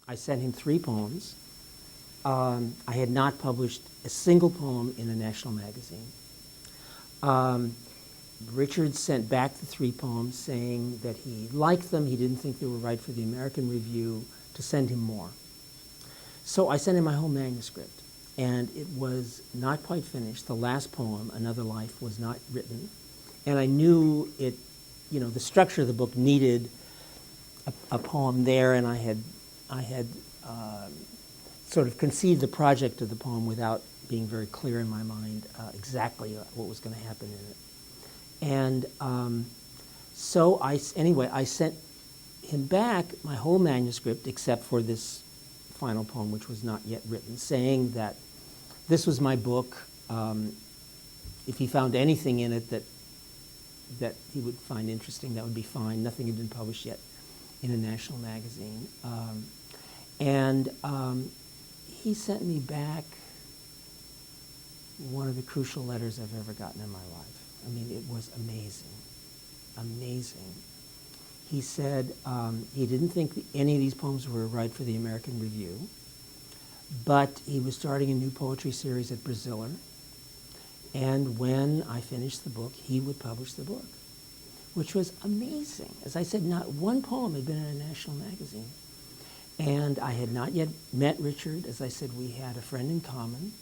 I sent him 3 poems. I had not published a single poem in a national magazine. Richard sent back the 3 poems saying that he liked them, he didn't think they were right for the American Review, to send him more. So I sent him my whole manuscript, and it was not quite finished. The last poem, Another Life, was not written, and I knew it, the structure of the book needed a poem there, and I had sort of conceived the project of the poem without being very clear in my mind exactly what was going to happen in it. And so I sent him back my whole manuscript except for this final poem, which was not yet written, saying that this was my book. If he found anything in it that he would find interesting, that would be fine. Nothing had been published yet in a national magazine. He sent me back one of the crucial letters I've ever gotten in my life. I mean, it was amazing, amazing. He said he didn't think any of these poems were right for the American Review, but he was starting a new poetry series at Braziller, and when I finished the book, he would publish the book, which was amazing. As I said, not one poem had been in a national magazine. And I had not yet met Richard. As I said, we had a friend in common.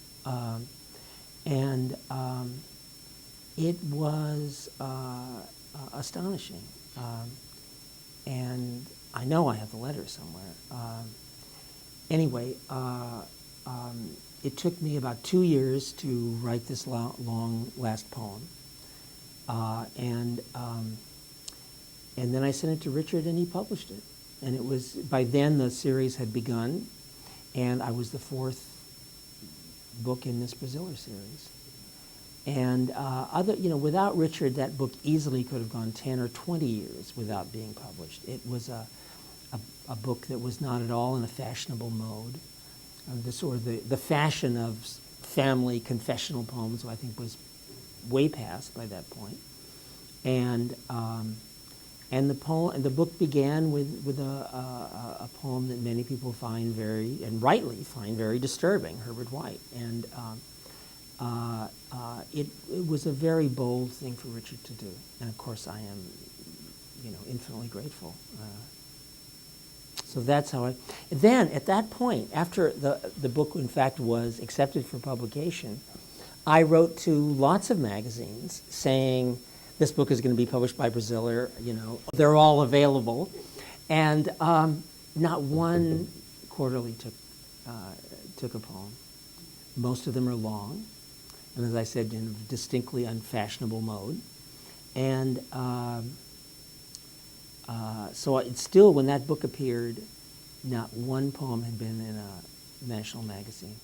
It was astonishing. And I know I have the letter somewhere. Anyway, it took me about 2 years to write this long last poem. And then I sent it to Richard, and he published it. And it was, by then the series had begun, and I was the 4th book in this Braziller series. And without Richard, that book easily could have gone 10 or 20 years without being published. It was a book that was not at all in a fashionable mode. The fashion of family confessional poems, I think, was way past by that point. And the book began with a poem that many people find and rightly find very disturbing, Herbert White. And it was a very bold thing for Richard to do. And of course I am, infinitely grateful. So that's how then at that point, after the book in fact was accepted for publication, I wrote to lots of magazines saying, this book is going to be published by Braziller, they're all available. And not one quarterly took a poem. Most of them are long, and as I said, in a distinctly unfashionable mode. And so it's still, when that book appeared, not one poem had been in a national magazine.